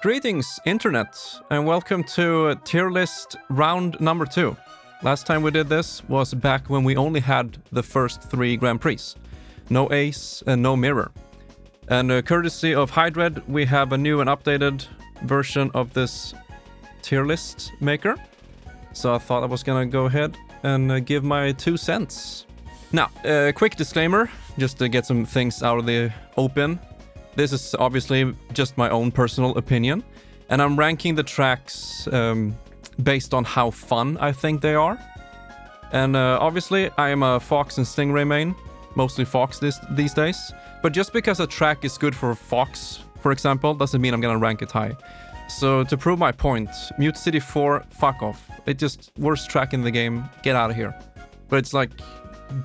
Greetings, Internet, and welcome to tier list round number 2. Last time we did this was back when we only had the first 3 Grand Prix. No Ace and no Mirror. And courtesy of Hydred, we have a new and updated version of this tier list maker. So I thought I was gonna go ahead and give my 2 cents. Now, a quick disclaimer, just to get some things out of the open. This is obviously just my own personal opinion, and I'm ranking the tracks based on how fun I think they are. And obviously, I am a Fox and Stingray main, mostly Fox these days. But just because a track is good for Fox, for example, doesn't mean I'm gonna rank it high. So to prove my point, Mute City 4, fuck off. It's just worst track in the game, get out of here. But it's like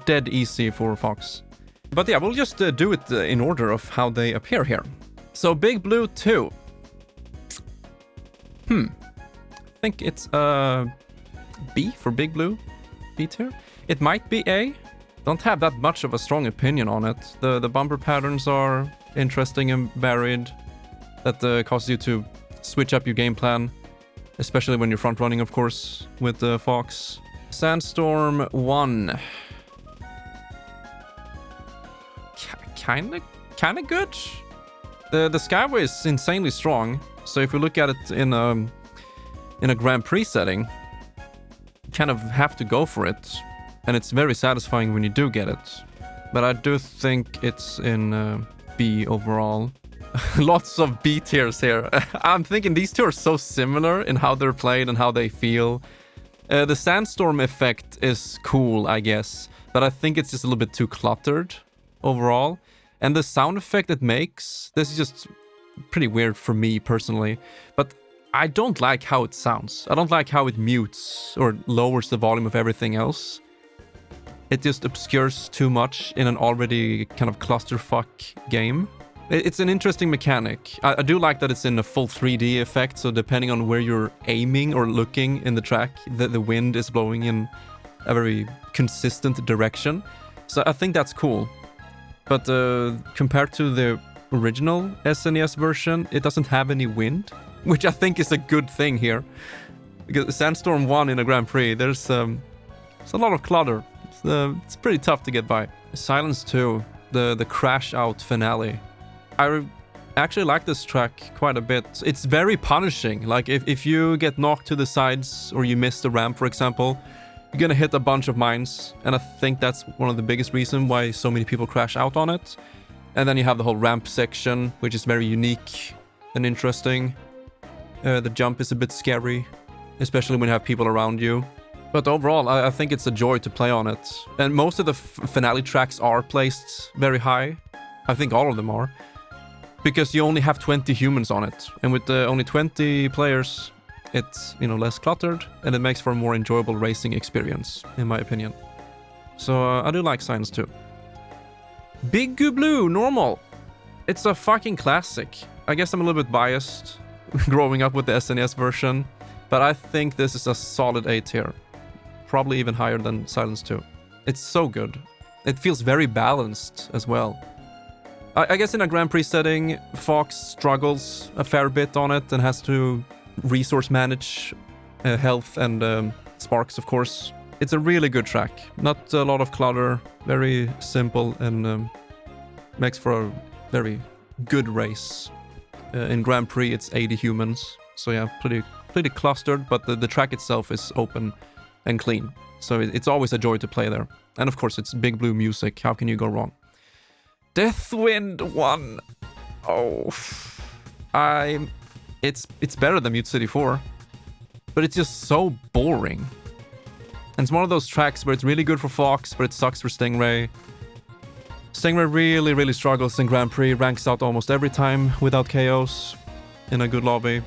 dead easy for Fox. But yeah, we'll just do it in order of how they appear here. So Big Blue 2. I think it's B for Big Blue. B tier. It might be A. Don't have that much of a strong opinion on it. The bumper patterns are interesting and varied. That causes you to switch up your game plan. Especially when you're front running, of course, with the Fox. Sandstorm 1. Kinda good. The Skyway is insanely strong, so if you look at it in a Grand Prix setting, you kind of have to go for it, and it's very satisfying when you do get it. But I do think it's in B overall. Lots of B tiers here. I'm thinking these two are so similar in how they're played and how they feel. The Sandstorm effect is cool, I guess, but I think it's just a little bit too cluttered overall. And the sound effect it makes, this is just pretty weird for me personally, but I don't like how it sounds. I don't like how it mutes or lowers the volume of everything else. It just obscures too much in an already kind of clusterfuck game. It's an interesting mechanic. I do like that it's in a full 3D effect, so depending on where you're aiming or looking in the track, the wind is blowing in a very consistent direction. So I think that's cool. But compared to the original SNES version, it doesn't have any wind, which I think is a good thing here. Because Sandstorm 1 in a Grand Prix, there's a lot of clutter. It's pretty tough to get by. Silence 2, the crash out finale. I actually like this track quite a bit. It's very punishing. Like if you get knocked to the sides or you miss the ramp, for example, you're gonna hit a bunch of mines, and I think that's one of the biggest reasons why so many people crash out on it. And then you have the whole ramp section, which is very unique and interesting. The jump is a bit scary, especially when you have people around you. But overall, I think it's a joy to play on it. And most of the finale tracks are placed very high. I think all of them are. Because you only have 20 humans on it. And with only 20 players, it's, less cluttered, and it makes for a more enjoyable racing experience, in my opinion. So I do like Silence 2. Big Blue Normal. It's a fucking classic. I guess I'm a little bit biased growing up with the SNES version, but I think this is a solid A tier. Probably even higher than Silence 2. It's so good. It feels very balanced as well. I guess in a Grand Prix setting, Fox struggles a fair bit on it and has to resource manage health and sparks, of course. It's a really good track. Not a lot of clutter, very simple, and makes for a very good race. In Grand Prix, it's 80 humans, so yeah, pretty clustered, but the track itself is open and clean. So it's always a joy to play there. And of course, it's Big Blue music. How can you go wrong? Deathwind 1. Oh, It's better than Mute City 4, but it's just so boring. And it's one of those tracks where it's really good for Fox, but it sucks for Stingray. Stingray really, really struggles in Grand Prix, ranks out almost every time without KOs in a good lobby.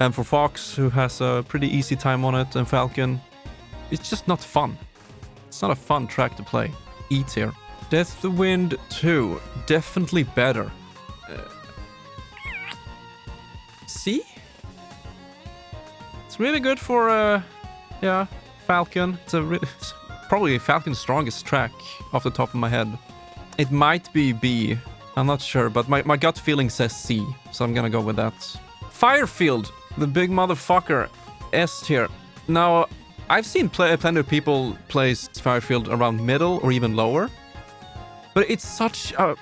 And for Fox, who has a pretty easy time on it, and Falcon, it's just not fun. It's not a fun track to play. E tier. Deathwind 2, definitely better. C? It's really good for, Falcon. It's probably Falcon's strongest track off the top of my head. It might be B, I'm not sure, but my gut feeling says C, so I'm gonna go with that. Firefield, the big motherfucker, S tier. Now, I've seen plenty of people place Firefield around middle or even lower, but it's such a...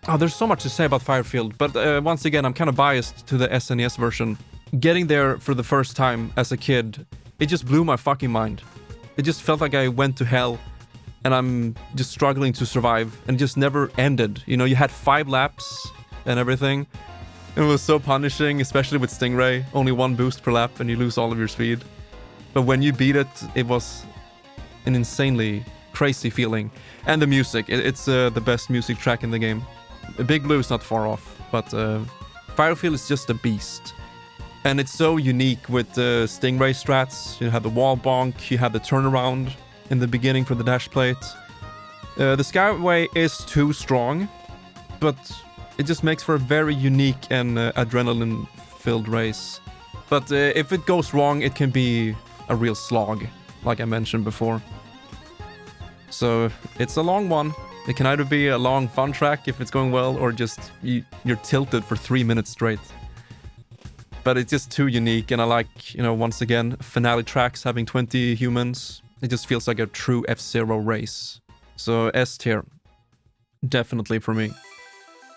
Oh, there's so much to say about Firefield, but once again, I'm kind of biased to the SNES version. Getting there for the first time as a kid, it just blew my fucking mind. It just felt like I went to hell, and I'm just struggling to survive, and it just never ended. You know, you had 5 laps and everything. It was so punishing, especially with Stingray. Only 1 boost per lap, and you lose all of your speed. But when you beat it, it was an insanely crazy feeling. And the music, it's the best music track in the game. Big Blue is not far off, but Firefield is just a beast. And it's so unique with the Stingray strats. You have the wall bonk, you have the turnaround in the beginning for the dash plate. The Skyway is too strong, but it just makes for a very unique and adrenaline-filled race. But if it goes wrong, it can be a real slog, like I mentioned before. So it's a long one. It can either be a long fun track if it's going well, or just you're tilted for 3 minutes straight. But it's just too unique, and I like, you know, once again, finale tracks having 20 humans. It just feels like a true F-Zero race. So S tier, definitely for me.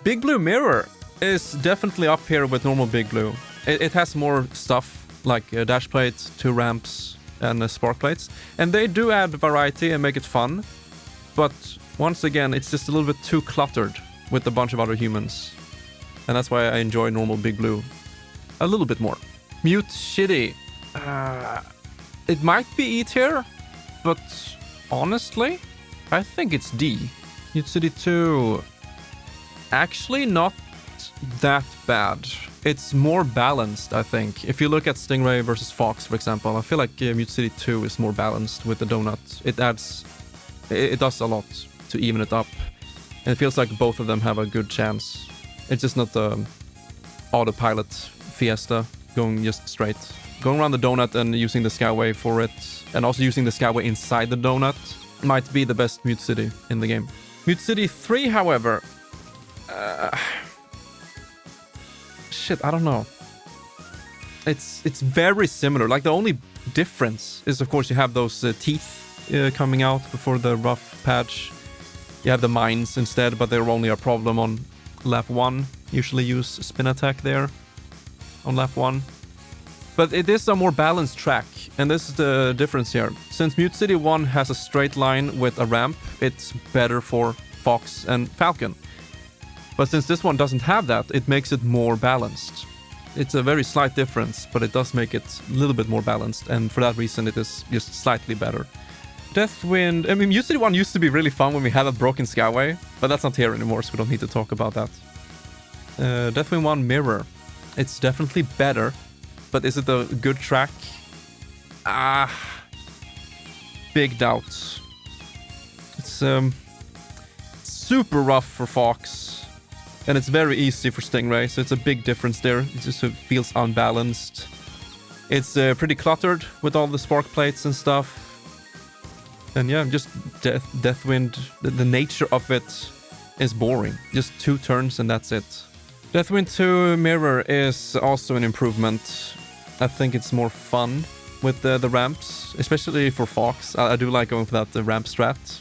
Big Blue Mirror is definitely up here with normal Big Blue. It has more stuff like dash plates, 2 ramps, and spark plates. And they do add variety and make it fun. But once again, it's just a little bit too cluttered with a bunch of other humans. And that's why I enjoy normal Big Blue a little bit more. Mute Shitty. It might be E tier, but honestly, I think it's D. Mute City 2. Actually, not that bad. It's more balanced, I think. If you look at Stingray versus Fox, for example, I feel like Mute City 2 is more balanced with the donut. It does a lot to even it up. And it feels like both of them have a good chance. It's just not the autopilot Fiesta going just straight. Going around the donut and using the Skyway for it, and also using the Skyway inside the donut, might be the best Mute City in the game. Mute City 3, however... shit, I don't know. It's very similar. Like, the only difference is, of course, you have those teeth coming out before the rough patch. You have the mines instead, but they're only a problem on lap 1. Usually use spin attack there on lap 1. But it is a more balanced track, and this is the difference here. Since Mute City 1 has a straight line with a ramp, it's better for Fox and Falcon. But since this one doesn't have that, it makes it more balanced. It's a very slight difference, but it does make it a little bit more balanced, and for that reason it is just slightly better. Deathwind... I mean, Mute City 1 used to be really fun when we had a broken Skyway, but that's not here anymore, so we don't need to talk about that. Deathwind 1 Mirror. It's definitely better, but is it a good track? Big doubts. It's super rough for Fox, and it's very easy for Stingray, so it's a big difference there. It just feels unbalanced. It's pretty cluttered with all the spark plates and stuff. And yeah, just Deathwind, the nature of it is boring. Just 2 turns and that's it. Deathwind 2 Mirror is also an improvement. I think it's more fun with the ramps, especially for Fox. I do like going for that ramp strat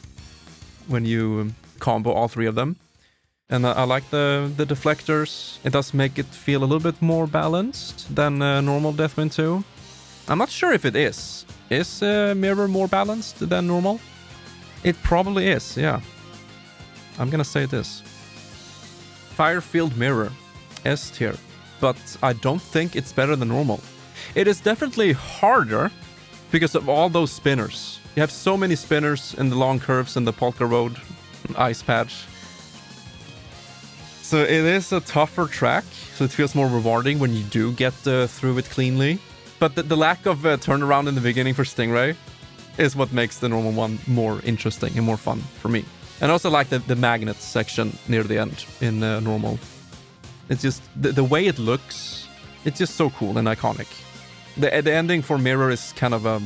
when you combo all 3 of them. And I like the deflectors. It does make it feel a little bit more balanced than normal Deathwind 2. I'm not sure if it is. Is Mirror more balanced than normal? It probably is, yeah. I'm gonna say it is. Firefield Mirror, S tier. But I don't think it's better than normal. It is definitely harder because of all those spinners. You have so many spinners in the long curves in the Polka Road ice patch. So it is a tougher track, so it feels more rewarding when you do get through it cleanly. But the lack of turnaround in the beginning for Stingray is what makes the normal one more interesting and more fun for me. And I also like the magnet section near the end in normal. It's just the way it looks, it's just so cool and iconic. The ending for Mirror is kind of a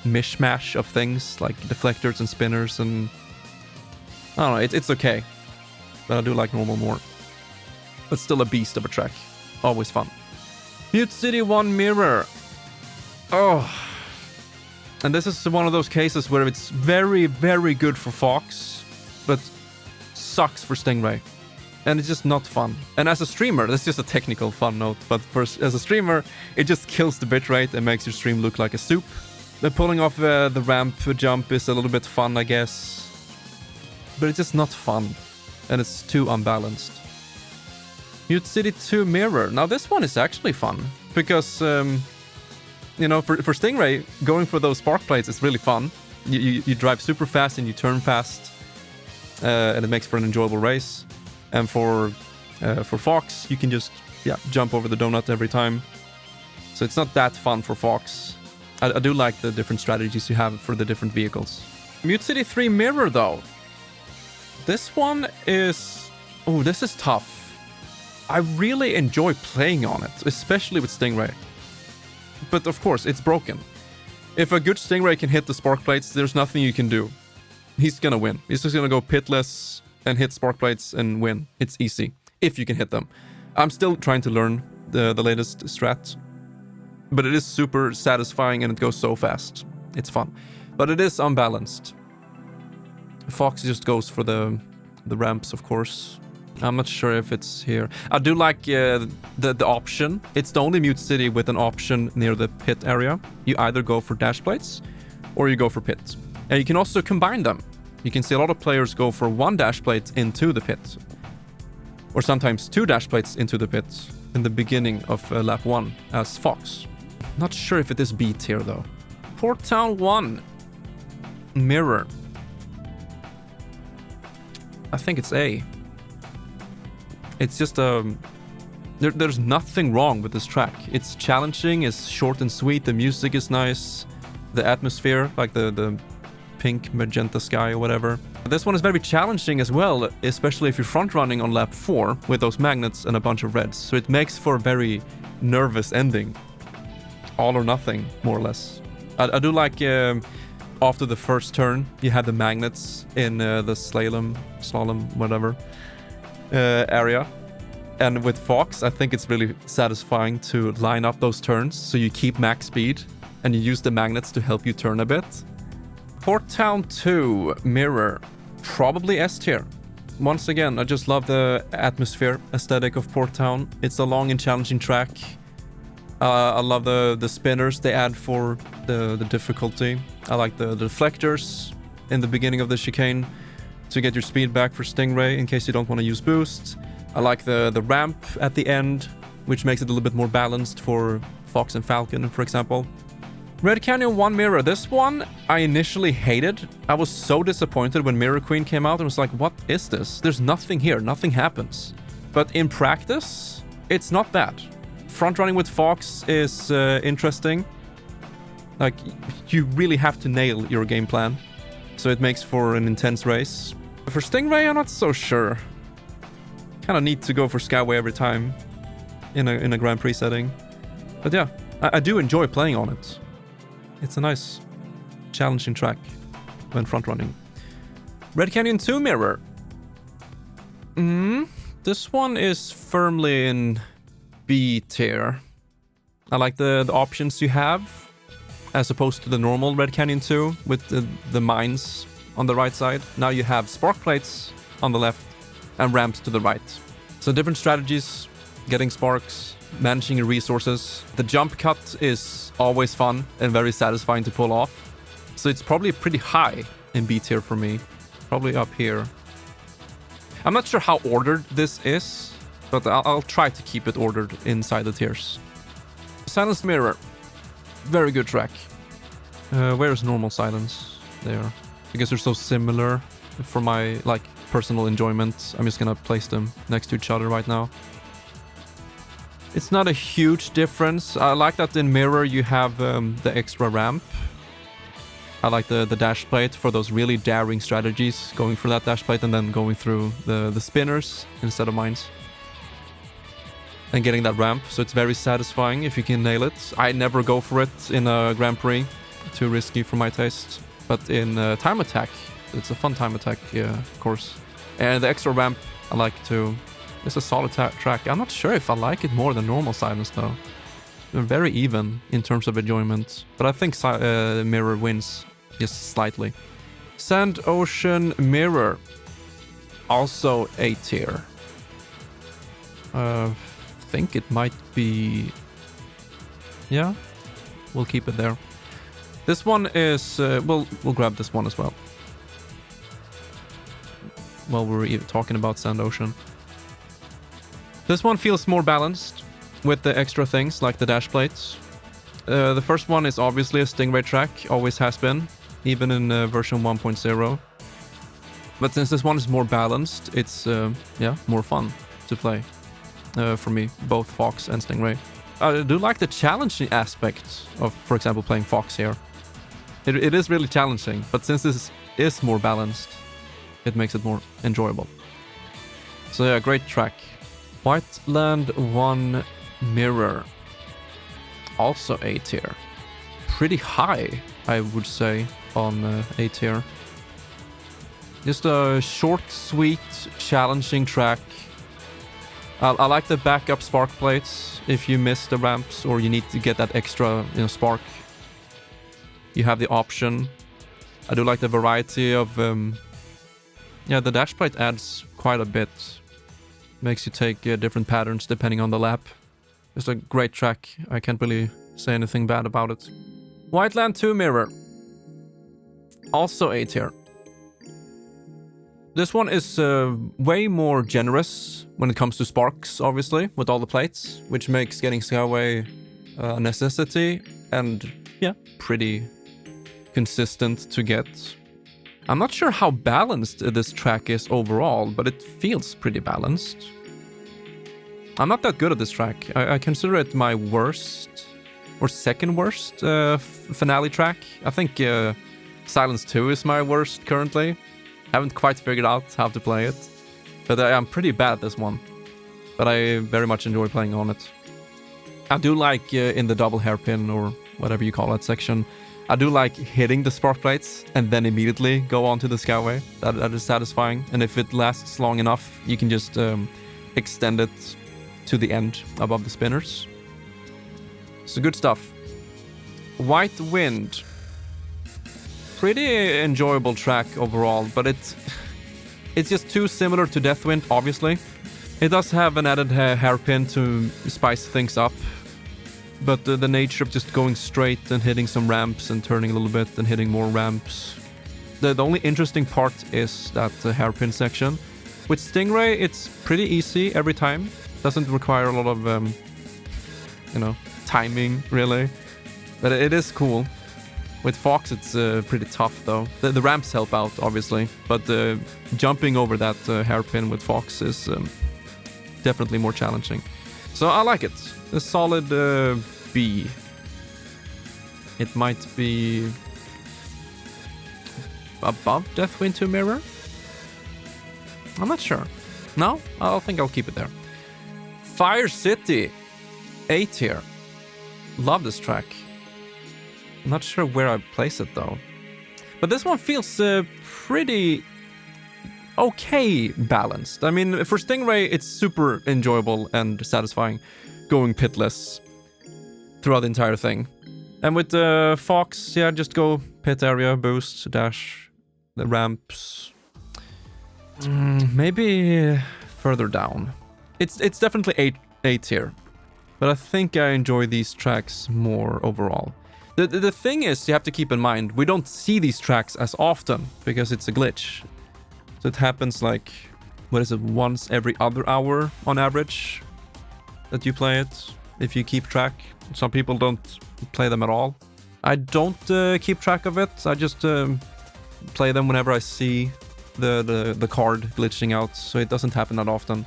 mishmash of things like deflectors and spinners, and I don't know, it's okay. But I do like normal more. but still a beast of a track. Always fun. Mute City 1 Mirror. Oh. And this is one of those cases where it's very, very good for Fox, but sucks for Stingray. And it's just not fun. And as a streamer, that's just a technical fun note, but as a streamer, it just kills the bitrate and makes your stream look like a soup. The pulling off the ramp jump is a little bit fun, I guess. But it's just not fun. And it's too unbalanced. Mute City 2 Mirror. Now this one is actually fun. Because, you know, for Stingray, going for those spark plates is really fun. You drive super fast and you turn fast. And it makes for an enjoyable race. And for Fox, you can just jump over the donut every time. So it's not that fun for Fox. I do like the different strategies you have for the different vehicles. Mute City 3 Mirror, though. This one is... Oh, this is tough. I really enjoy playing on it, especially with Stingray. But of course, it's broken. If a good Stingray can hit the spark plates, there's nothing you can do. He's gonna win. He's just gonna go pitless and hit spark plates and win. It's easy, if you can hit them. I'm still trying to learn the latest strat. But it is super satisfying and it goes so fast. It's fun. But it is unbalanced. Fox just goes for the ramps, of course. I'm not sure if it's here. I do like the option. It's the only Mute City with an option near the pit area. You either go for dash plates or you go for pit. And you can also combine them. You can see a lot of players go for one dash plate into the pit. Or sometimes two dash plates into the pit in the beginning of lap 1 as Fox. Not sure if it is beat here though. Port Town 1 Mirror. I think it's A. It's just there's nothing wrong with this track. It's challenging, it's short and sweet, the music is nice, the atmosphere, like the pink magenta sky or whatever. This one is very challenging as well, especially if you're front running on lap 4 with those magnets and a bunch of reds. So it makes for a very nervous ending. All or nothing, more or less. I do like after the first turn, you have the magnets in the slalom, whatever, area. And with Fox, I think it's really satisfying to line up those turns so you keep max speed and you use the magnets to help you turn a bit. Port Town 2 Mirror, probably S tier. Once again, I just love the atmosphere aesthetic of Port Town. It's a long and challenging track. I love the spinners they add for the difficulty. I like the deflectors in the beginning of the chicane to get your speed back for Stingray in case you don't want to use boost. I like the ramp at the end, which makes it a little bit more balanced for Fox and Falcon, for example. Red Canyon 1 Mirror. This one I initially hated. I was so disappointed when Mirror Queen came out and was like, what is this? There's nothing here. Nothing happens. But in practice, it's not bad. Front running with Fox is interesting. Like, you really have to nail your game plan. So it makes for an intense race. For Stingray, I'm not so sure. Kind of need to go for Skyway every time in a Grand Prix setting. But yeah, I do enjoy playing on it. It's a nice, challenging track when front running. Red Canyon 2 Mirror. This one is firmly in B tier. I like the options you have as opposed to the normal Red Canyon 2 with the mines on the right side. Now you have spark plates on the left and ramps to the right. So different strategies, getting sparks, managing your resources. The jump cut is always fun and very satisfying to pull off. So it's probably pretty high in B tier for me. Probably up here. I'm not sure how ordered this is, but I'll try to keep it ordered inside the tiers. Silence Mirror. Very good track. Where's normal silence? There. Because they're so similar for my personal enjoyment. I'm just gonna place them next to each other right now. It's not a huge difference. I like that in Mirror you have the extra ramp. I like the dash plate for those really daring strategies, going for that dash plate and then going through the spinners instead of mines. And getting that ramp, so it's very satisfying if you can nail it. I never go for it in a Grand Prix, too risky for my taste. But in time attack, it's a fun time attack course. And the extra ramp I like too. It's a solid track. I'm not sure if I like it more than normal silence though. They're very even in terms of enjoyment, but I think Mirror wins just slightly. Sand Ocean Mirror, also A tier. Think it might be, yeah, we'll keep it there. This one is we'll grab this one as well. While we're even talking about Sand Ocean, this one feels more balanced with the extra things like the dash plates. The first one is obviously a Stingray track, always has been, even in version 1.0. But since this one is more balanced, it's yeah, more fun to play for me, both Fox and Stingray. I do like the challenging aspect of, for example, playing Fox here. It is really challenging, but since this is more balanced, it makes it more enjoyable. So yeah, great track. Whiteland 1 Mirror, also A tier. Pretty high, I would say, on A tier. Just a short, sweet, challenging track. I like the backup spark plates. If you miss the ramps or you need to get that extra, spark, you have the option. I do like the variety of, yeah, the dash plate adds quite a bit. Makes you take different patterns depending on the lap. It's a great track. I can't really say anything bad about it. Whiteland 2 Mirror, also A tier. This one is way more generous when it comes to sparks, obviously, with all the plates, which makes getting Skyway a necessity and, yeah, pretty consistent to get. I'm not sure how balanced this track is overall, but it feels pretty balanced. I'm not that good at this track. I consider it my worst or second worst finale track. I think Silence 2 is my worst currently. Haven't quite figured out how to play it, but I'm pretty bad at this one. But I very much enjoy playing on it. I do like in the double hairpin or whatever you call that section, I do like hitting the spark plates and then immediately go on to the Skyway. That is satisfying. And if it lasts long enough, you can just extend it to the end above the spinners. So good stuff. White Wind. Pretty enjoyable track overall, but it's just too similar to Deathwind, obviously. It does have an added hairpin to spice things up, but the nature of just going straight and hitting some ramps and turning a little bit and hitting more ramps. The only interesting part is that hairpin section. With Stingray, it's pretty easy every time. Doesn't require a lot of, timing, really. But it is cool. With Fox, it's pretty tough, though. The ramps help out, obviously. But jumping over that hairpin with Fox is definitely more challenging. So I like it. A solid B. It might be above Deathwind 2 Mirror? I'm not sure. No? I think I'll keep it there. Fire City. A tier. Love this track. Not sure where I place it though. But this one feels pretty okay balanced. I mean, for Stingray, it's super enjoyable and satisfying going pitless throughout the entire thing. And with Fox, yeah, just go pit area, boost, dash, the ramps. Maybe further down. It's definitely A tier. But I think I enjoy these tracks more overall. The thing is, you have to keep in mind, we don't see these tracks as often because it's a glitch. So it happens like, what is it, once every other hour on average that you play it, if you keep track. Some people don't play them at all. I don't keep track of it. I just play them whenever I see the card glitching out, so it doesn't happen that often.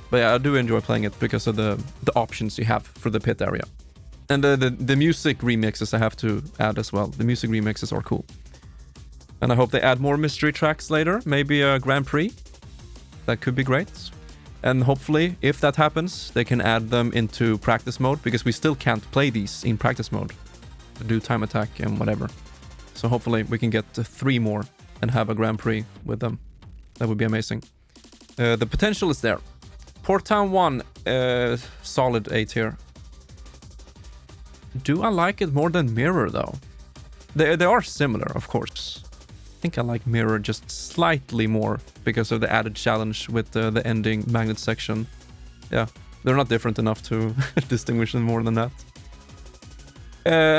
But yeah, I do enjoy playing it because of the options you have for the pit area. And the music remixes I have to add as well. The music remixes are cool. And I hope they add more mystery tracks later. Maybe a Grand Prix. That could be great. And hopefully, if that happens, they can add them into practice mode, because we still can't play these in practice mode. Do time attack and whatever. So hopefully we can get 3 more and have a Grand Prix with them. That would be amazing. The potential is there. Port Town 1, solid A tier. Do I like it more than Mirror, though? They are similar, of course. I think I like Mirror just slightly more because of the added challenge with the ending magnet section. Yeah, they're not different enough to distinguish them more than that.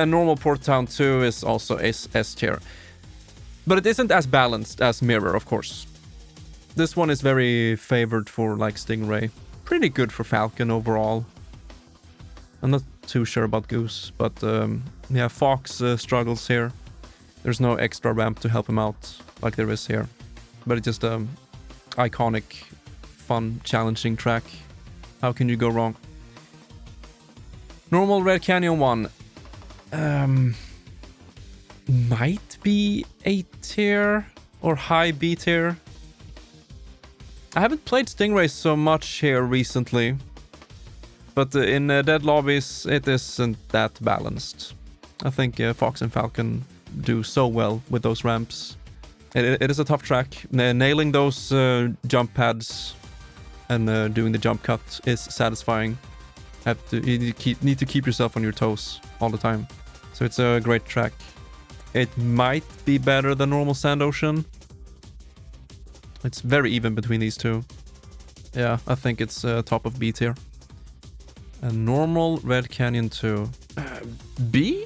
Normal Port Town 2 is also S tier. But it isn't as balanced as Mirror, of course. This one is very favored for like Stingray. Pretty good for Falcon overall. I'm not too sure about Goose, but yeah, Fox struggles here. There's no extra ramp to help him out like there is here. But it's just iconic, fun, challenging track. How can you go wrong? Normal Red Canyon 1. Might be A tier or high B tier. I haven't played Stingray so much here recently. But in Dead Lobbies, it isn't that balanced. I think Fox and Falcon do so well with those ramps. It is a tough track. Nailing those jump pads and doing the jump cut is satisfying. You need to keep yourself on your toes all the time. So it's a great track. It might be better than normal Sand Ocean. It's very even between these two. Yeah, I think it's top of B tier. And normal Red Canyon 2. B?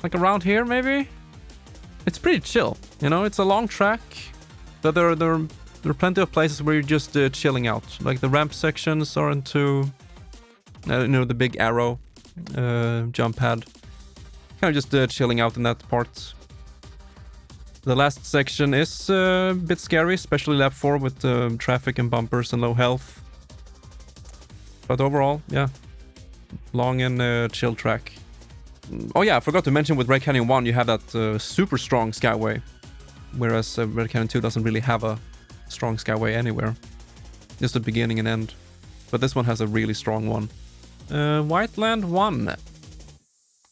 Like around here, maybe? It's pretty chill. You know, it's a long track. But there are plenty of places where you're just chilling out. Like the ramp sections aren't too... you know, the big arrow jump pad. Kind of just chilling out in that part. The last section is a bit scary, especially lap 4 with traffic and bumpers and low health. But overall, yeah, long and chill track. Oh yeah, I forgot to mention with Red Canyon 1 you have that super strong skyway. Whereas Red Canyon 2 doesn't really have a strong skyway anywhere. Just the beginning and end. But this one has a really strong one. Whiteland 1.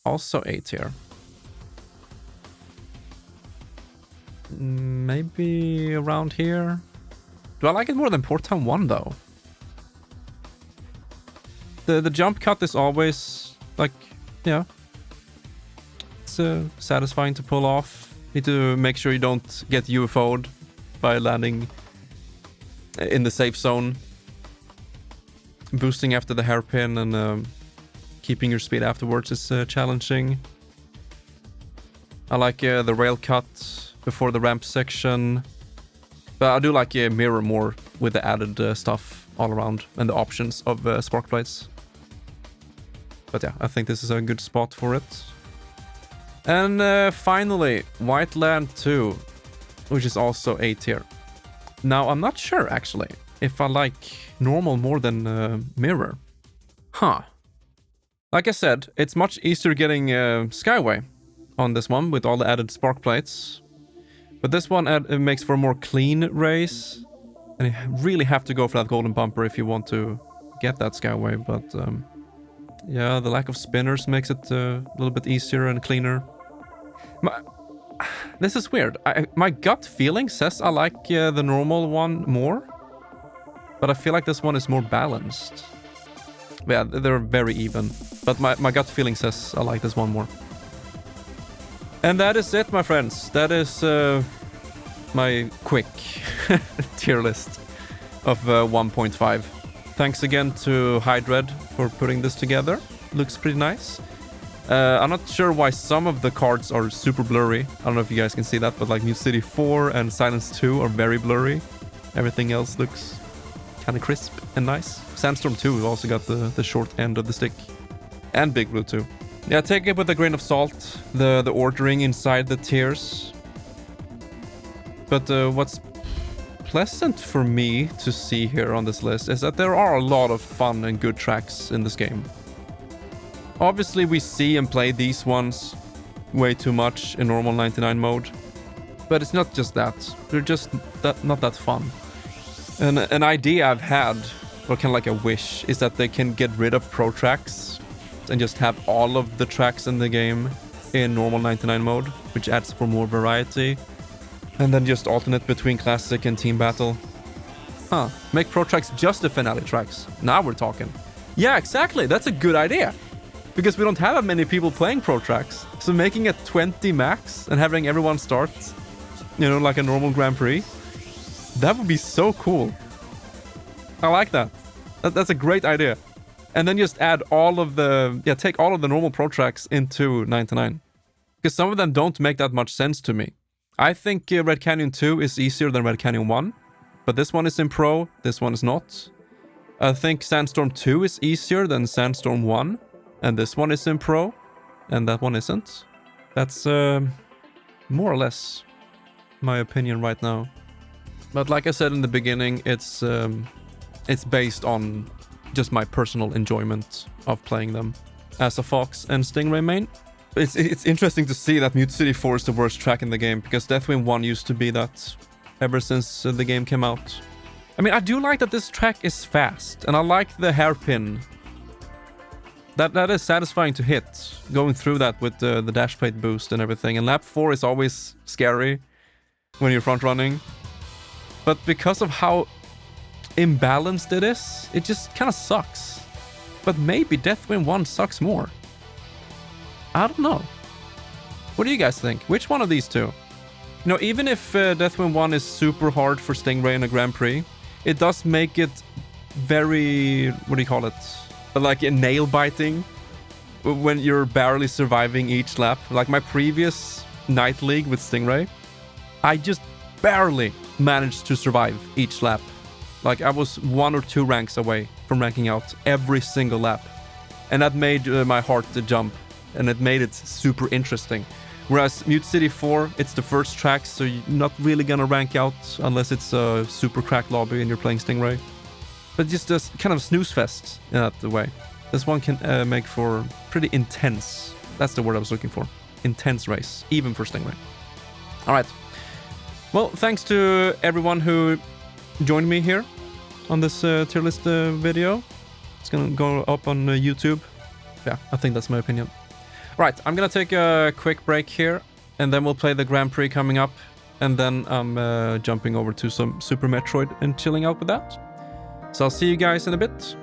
Also A tier. Maybe around here. Do I like it more than Port Town 1 though? The jump cut is always like, yeah, it's satisfying to pull off. Need to make sure you don't get UFO'd by landing in the safe zone. Boosting after the hairpin and keeping your speed afterwards is challenging. I like the rail cut before the ramp section. But I do like Mirror more with the added stuff all around and the options of spark plates. But yeah, I think this is a good spot for it. And finally, Whiteland 2, which is also A tier. Now, I'm not sure, actually, if I like normal more than Mirror. Huh. Like I said, it's much easier getting Skyway on this one with all the added spark plates. But this one makes for a more clean race. And you really have to go for that golden bumper if you want to get that Skyway. But yeah, the lack of spinners makes it a little bit easier and cleaner. This is weird. My gut feeling says I like the normal one more. But I feel like this one is more balanced. Yeah, they're very even. But my gut feeling says I like this one more. And that is it, my friends. That is my quick tier list of 1.5. Thanks again to Hydred for putting this together. Looks pretty nice. I'm not sure why some of the cards are super blurry. I don't know if you guys can see that, but like New City 4 and Silence 2 are very blurry. Everything else looks kind of crisp and nice. Sandstorm 2 also got the short end of the stick. And Big Blue 2. Yeah, take it with a grain of salt, the ordering inside the tiers. But what's pleasant for me to see here on this list is that there are a lot of fun and good tracks in this game. Obviously, we see and play these ones way too much in normal 99 mode. But it's not just that. They're just not that fun. And an idea I've had, or kind of like a wish, is that they can get rid of pro tracks and just have all of the tracks in the game in normal 99 mode, which adds for more variety. And then just alternate between classic and team battle. Huh. Make pro tracks just the finale tracks. Now we're talking. Yeah, exactly. That's a good idea. Because we don't have that many people playing pro tracks. So making it 20 max and having everyone start, you know, like a normal Grand Prix, that would be so cool. I like that. That's a great idea. And then just add all of the... Yeah, take all of the normal pro tracks into 99. Because some of them don't make that much sense to me. I think Red Canyon 2 is easier than Red Canyon 1. But this one is in pro, this one is not. I think Sandstorm 2 is easier than Sandstorm 1. And this one is in pro. And that one isn't. That's more or less my opinion right now. But like I said in the beginning, it's based on just my personal enjoyment of playing them. As a Fox and Stingray main, it's interesting to see that Mute City 4 is the worst track in the game, because Deathwind 1 used to be that ever since the game came out. I mean, I do like that this track is fast, and I like the hairpin. That is satisfying to hit, going through that with the dash plate boost and everything. And lap 4 is always scary when you're front running. But because of how imbalanced it is, it just kind of sucks. But maybe Deathwind 1 sucks more. I don't know. What do you guys think? Which one of these two? You know, even if Deathwind 1 is super hard for Stingray in a Grand Prix, it does make it very... what do you call it? Like a nail biting when you're barely surviving each lap. Like my previous Night League with Stingray, I just barely managed to survive each lap. Like I was 1 or 2 ranks away from ranking out every single lap. And that made my heart jump, and it made it super interesting. Whereas Mute City 4, it's the first track, so you're not really gonna rank out unless it's a super cracked lobby and you're playing Stingray. But just a kind of snooze fest in that way. This one can make for pretty intense, that's the word I was looking for, intense race, even for Stingray. Alright. Well, thanks to everyone who joined me here on this tier list video. It's gonna go up on YouTube. Yeah, I think that's my opinion. Right, I'm gonna take a quick break here, and then we'll play the Grand Prix coming up, and then I'm jumping over to some Super Metroid and chilling out with that. So I'll see you guys in a bit.